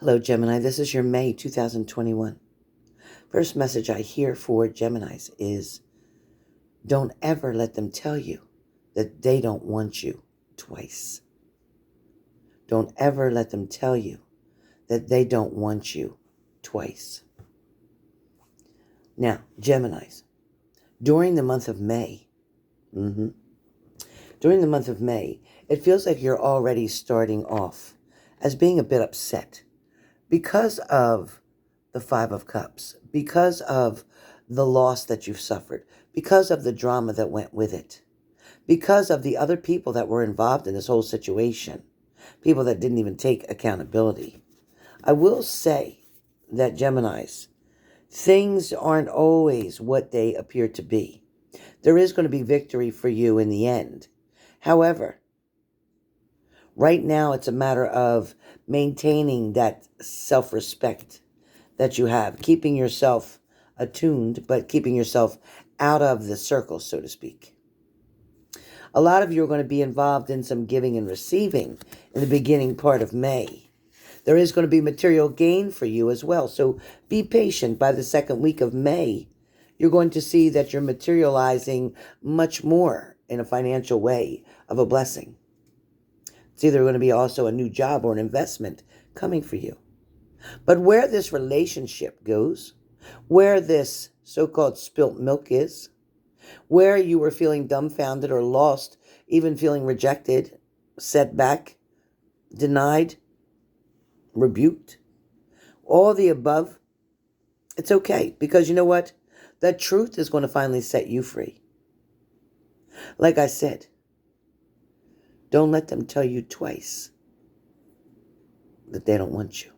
Hello, Gemini. This is your May 2021. First message I hear for Geminis is don't ever let them tell you that they don't want you twice. Don't ever let them tell you that they don't want you twice. Now, Geminis, during the month of May, during the month of May, it feels like you're already starting off as being a bit upset because of the Five of Cups, because of the loss that you've suffered, because of the drama that went with it, because of the other people that were involved in this whole situation, people that didn't even take accountability. I will say that Geminis, things aren't always what they appear to be. There is going to be victory for you in the end. However, right now it's a matter of maintaining that self-respect that you have, keeping yourself attuned, but keeping yourself out of the circle, so to speak. A lot of you are going to be involved in some giving and receiving in the beginning part of May. There is going to be material gain for you as well, so be patient. By the second week of May, you're going to see that you're materializing much more in a financial way of a blessing. It's either going to be also a new job or an investment coming for you. But where this relationship goes, where this so-called spilt milk is, where you were feeling dumbfounded or lost, even feeling rejected, set back, denied, rebuked, all the above, it's okay. Because you know what? The truth is going to finally set you free. Like I said, don't let them tell you twice that they don't want you.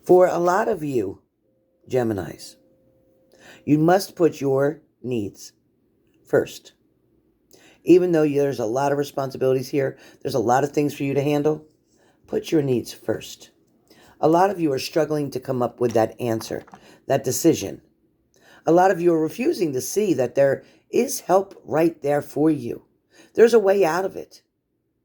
For a lot of you, Geminis, you must put your needs first. Even though there's a lot of responsibilities here, there's a lot of things for you to handle, put your needs first. A lot of you are struggling to come up with that answer, that decision. A lot of you are refusing to see that there is help right there for you. There's a way out of it.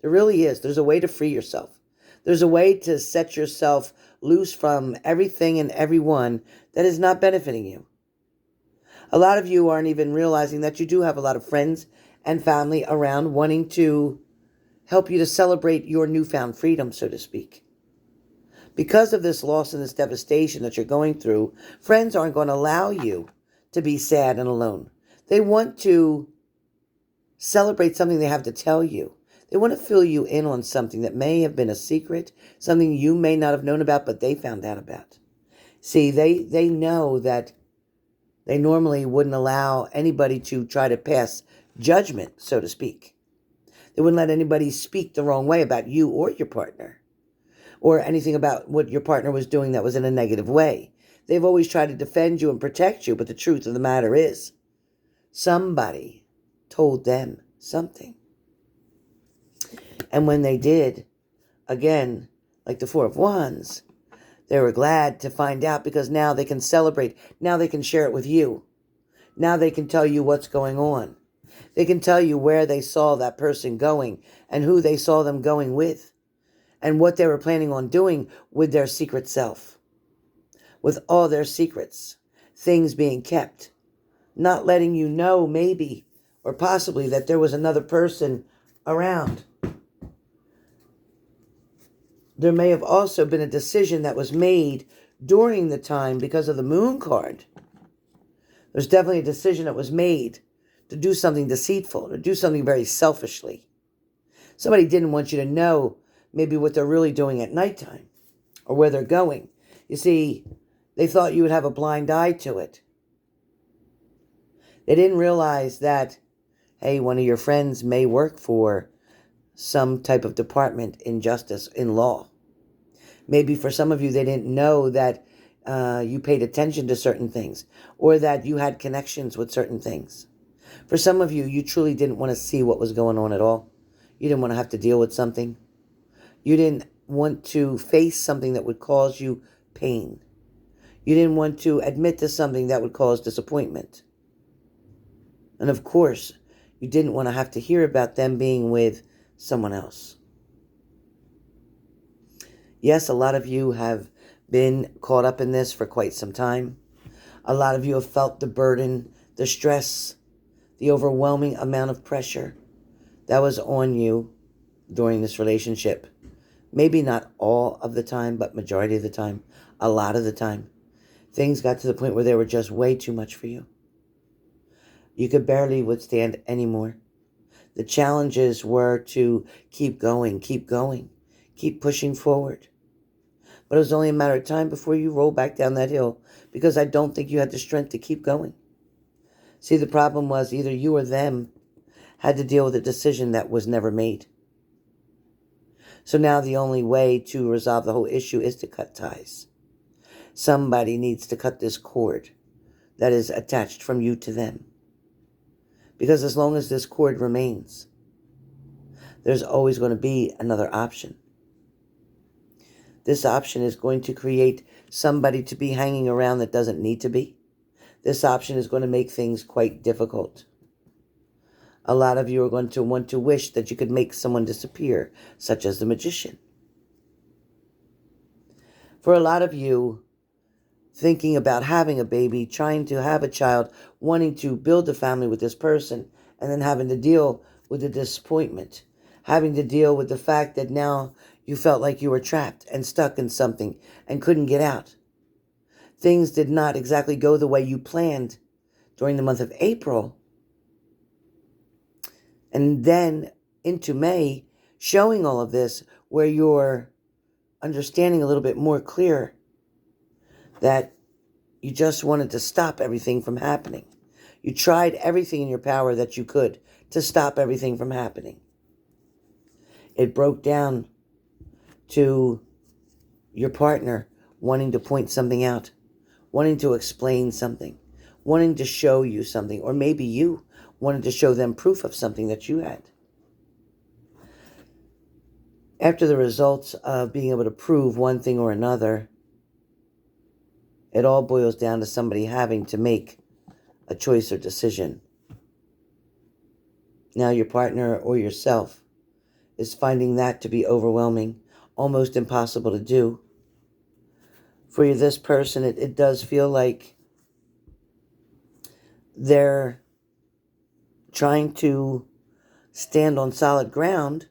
There really is. There's a way to free yourself. There's a way to set yourself loose from everything and everyone that is not benefiting you. A lot of you aren't even realizing that you do have a lot of friends and family around wanting to help you to celebrate your newfound freedom, so to speak. Because of this loss and this devastation that you're going through, friends aren't going to allow you to be sad and alone. They want to celebrate something they have to tell you. They want to fill you in on something that may have been a secret, something you may not have known about, but they found out about. See, they know that they normally wouldn't allow anybody to try to pass judgment, so to speak. They wouldn't let anybody speak the wrong way about you or your partner, or anything about what your partner was doing that was in a negative way. They've always tried to defend you and protect you, but the truth of the matter is, somebody told them something. And when they did, again, like the Four of Wands, they were glad to find out because now they can celebrate. Now they can share it with you. Now they can tell you what's going on. They can tell you where they saw that person going and who they saw them going with and what they were planning on doing with their secret self, with all their secrets, things being kept, not letting you know maybe or possibly that there was another person around. There may have also been a decision that was made during the time because of the Moon card. There's definitely a decision that was made to do something deceitful, to do something very selfishly. Somebody didn't want you to know maybe what they're really doing at nighttime or where they're going. You see, they thought you would have a blind eye to it. They didn't realize that, hey, one of your friends may work for some type of department in justice, in law. Maybe for some of you, they didn't know that you paid attention to certain things or that you had connections with certain things. For some of you, you truly didn't want to see what was going on at all. You didn't want to have to deal with something. You didn't want to face something that would cause you pain. You didn't want to admit to something that would cause disappointment. And of course, you didn't want to have to hear about them being with someone else. Yes, a lot of you have been caught up in this for quite some time. A lot of you have felt the burden, the stress, the overwhelming amount of pressure that was on you during this relationship. Maybe not all of the time, but majority of the time, a lot of the time. Things got to the point where they were just way too much for you. You could barely withstand anymore. The challenges were to keep going, keep pushing forward. But it was only a matter of time before you rolled back down that hill, because I don't think you had the strength to keep going. See, the problem was either you or them had to deal with a decision that was never made. So now the only way to resolve the whole issue is to cut ties. Somebody needs to cut this cord that is attached from you to them. Because as long as this cord remains, there's always going to be another option. This option is going to create somebody to be hanging around that doesn't need to be. This option is going to make things quite difficult. A lot of you are going to want to wish that you could make someone disappear, such as the magician. For a lot of you, thinking about having a baby, trying to have a child, wanting to build a family with this person, and then having to deal with the disappointment, having to deal with the fact that now you felt like you were trapped and stuck in something and couldn't get out. Things did not exactly go the way you planned during the month of April. And then into May, showing all of this where you're understanding a little bit more clear that you just wanted to stop everything from happening. You tried everything in your power that you could to stop everything from happening. It broke down to your partner wanting to point something out, wanting to explain something, wanting to show you something, or maybe you wanted to show them proof of something that you had. After the results of being able to prove one thing or another, it all boils down to somebody having to make a choice or decision. Now your partner or yourself is finding that to be overwhelming, almost impossible to do. For this person, it does feel like they're trying to stand on solid ground,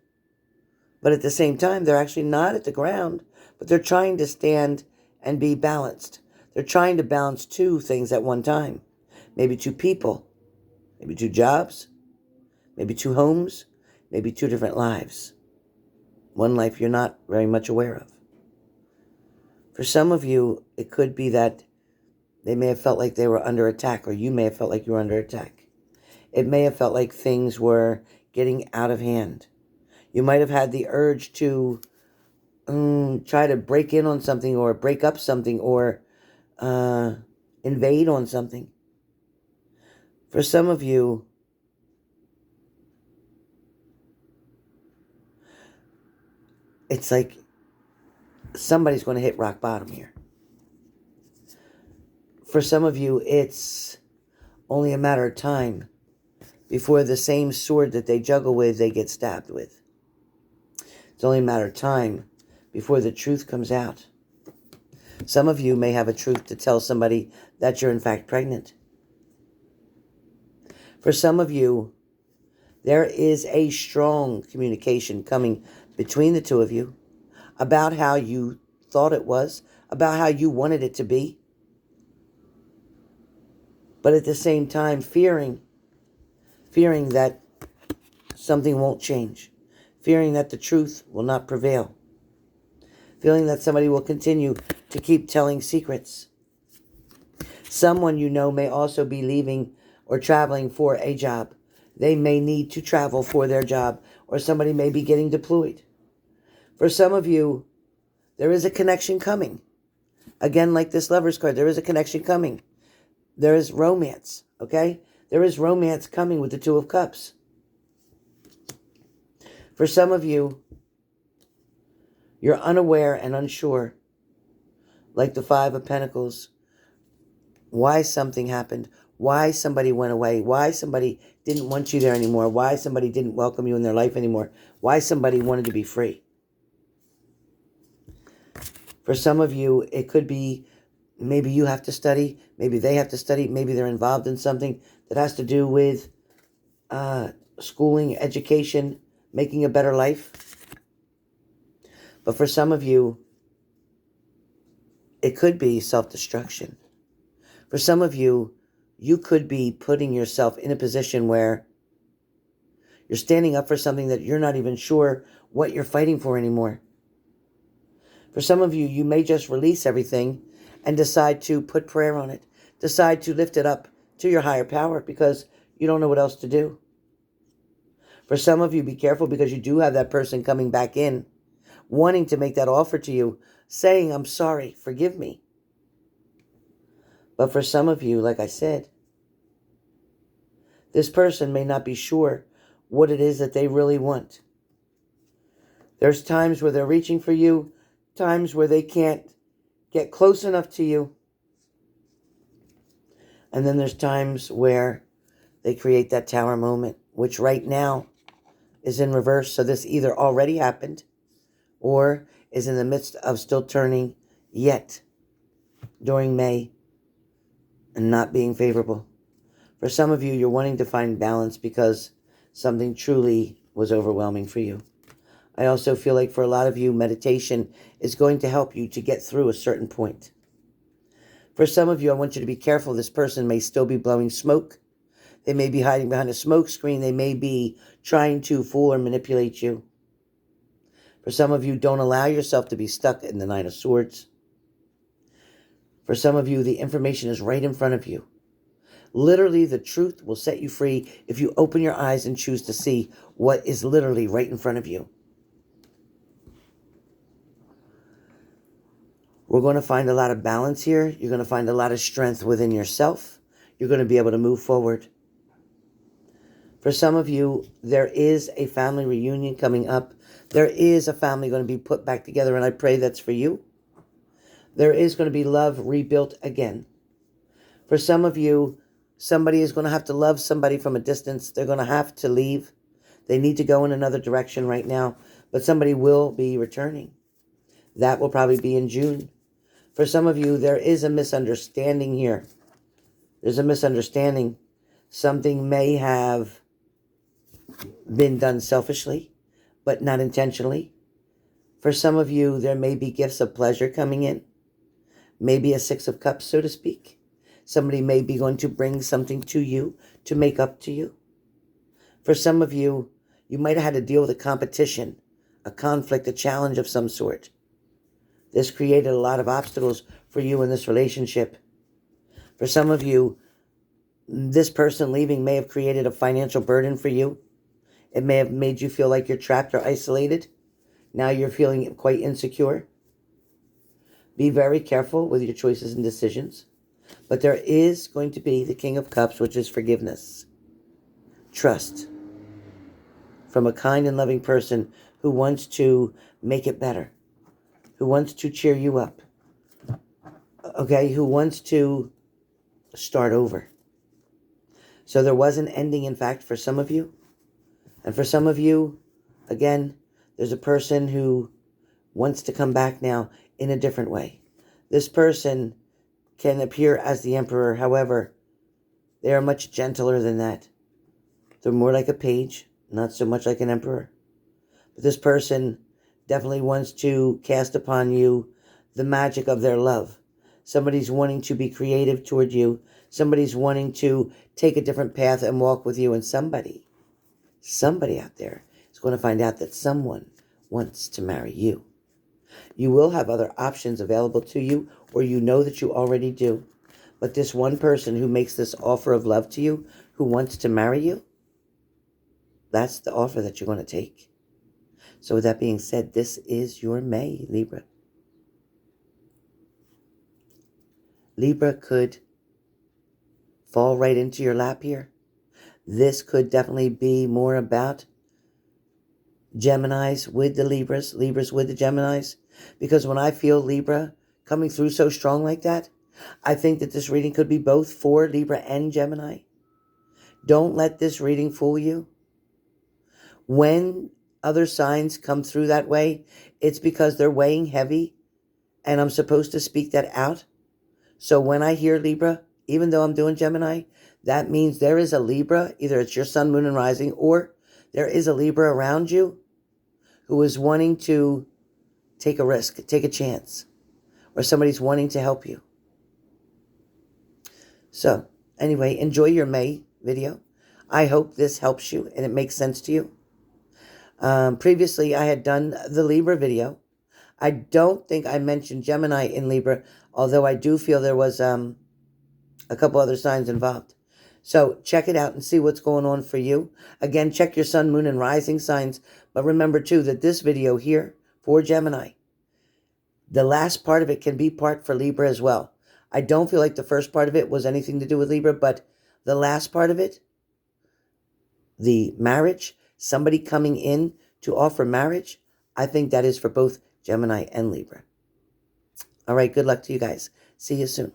but at the same time, they're actually not at the ground, but they're trying to stand and be balanced. They're trying to balance two things at one time. Maybe two people, maybe two jobs, maybe two homes, maybe two different lives. One life you're not very much aware of. For some of you, it could be that they may have felt like they were under attack, or you may have felt like you were under attack. It may have felt like things were getting out of hand. You might have had the urge to try to break in on something, or break up something, or invade on something. For some of you, it's like somebody's going to hit rock bottom here. For some of you, it's only a matter of time before the same sword that they juggle with, they get stabbed with. It's only a matter of time before the truth comes out. Some of you may have a truth to tell somebody that you're in fact pregnant. For some of you, there is a strong communication coming between the two of you about how you thought it was, about how you wanted it to be. But at the same time, fearing that something won't change, fearing that the truth will not prevail, feeling that somebody will continue to keep telling secrets. Someone you know may also be leaving or traveling for a job. They may need to travel for their job, or somebody may be getting deployed. For some of you, there is a connection coming. Again, like this Lover's card, there is a connection coming. There is romance, okay? There is romance coming with the Two of Cups. For some of you, you're unaware and unsure, like the Five of Pentacles, why something happened, why somebody went away, why somebody didn't want you there anymore, why somebody didn't welcome you in their life anymore, why somebody wanted to be free. For some of you, it could be maybe you have to study, maybe they have to study, maybe they're involved in something that has to do with schooling, education, making a better life. But for some of you, it could be self-destruction. For some of you, you could be putting yourself in a position where you're standing up for something that you're not even sure what you're fighting for anymore. For some of you, you may just release everything and decide to put prayer on it. Decide to lift it up to your higher power because you don't know what else to do. For some of you, be careful because you do have that person coming back in, wanting to make that offer to you, saying, I'm sorry, forgive me. But for some of you, like I said, this person may not be sure what it is that they really want. There's times where they're reaching for you, times where they can't get close enough to you. And then there's times where they create that tower moment, which right now is in reverse. So this either already happened or is in the midst of still turning yet during May and not being favorable. For some of you, you're wanting to find balance because something truly was overwhelming for you. I also feel like for a lot of you, meditation is going to help you to get through a certain point. For some of you, I want you to be careful. This person may still be blowing smoke. They may be hiding behind a smoke screen. They may be trying to fool or manipulate you. For some of you, don't allow yourself to be stuck in the Nine of Swords. For some of you, the information is right in front of you. Literally, the truth will set you free if you open your eyes and choose to see what is literally right in front of you. We're going to find a lot of balance here. You're going to find a lot of strength within yourself. You're going to be able to move forward. For some of you, there is a family reunion coming up. There is a family going to be put back together, and I pray that's for you. There is going to be love rebuilt again. For some of you, somebody is going to have to love somebody from a distance. They're going to have to leave. They need to go in another direction right now, but somebody will be returning. That will probably be in June. For some of you, there is a misunderstanding here. There's a misunderstanding. Something may have been done selfishly, but not intentionally. For some of you, there may be gifts of pleasure coming in. Maybe a Six of Cups, so to speak. Somebody may be going to bring something to you to make up to you. For some of you, you might have had to deal with a competition, a conflict, a challenge of some sort. This created a lot of obstacles for you in this relationship. For some of you, this person leaving may have created a financial burden for you. It may have made you feel like you're trapped or isolated. Now you're feeling quite insecure. Be very careful with your choices and decisions. But there is going to be the King of Cups, which is forgiveness. Trust from a kind and loving person who wants to make it better, who wants to cheer you up, okay, who wants to start over. So there was an ending, in fact, for some of you. And for some of you, again, there's a person who wants to come back now in a different way. This person can appear as the emperor. However, they are much gentler than that. They're more like a page, not so much like an emperor. But this person definitely wants to cast upon you the magic of their love. Somebody's wanting to be creative toward you. Somebody's wanting to take a different path and walk with you. And somebody out there is going to find out that someone wants to marry you. You will have other options available to you, or you know that you already do. But this one person who makes this offer of love to you, who wants to marry you, that's the offer that you're going to take. So with that being said, this is your May, Libra. Libra could fall right into your lap here. This could definitely be more about Geminis with the Libras, Libras with the Geminis. Because when I feel Libra coming through so strong like that, I think that this reading could be both for Libra and Gemini. Don't let this reading fool you. When other signs come through that way, it's because they're weighing heavy and I'm supposed to speak that out. So when I hear Libra, even though I'm doing Gemini, that means there is a Libra, either it's your sun, moon, and rising, or there is a Libra around you who is wanting to take a risk, take a chance, or somebody's wanting to help you. So anyway, enjoy your May video. I hope this helps you and it makes sense to you. Previously, I had done the Libra video. I don't think I mentioned Gemini in Libra, although I do feel there was a couple other signs involved. So check it out and see what's going on for you. Again, check your sun, moon, and rising signs. But remember, too, that this video here for Gemini, the last part of it can be part for Libra as well. I don't feel like the first part of it was anything to do with Libra, but the last part of it, the marriage, somebody coming in to offer marriage, I think that is for both Gemini and Libra. All right, good luck to you guys. See you soon.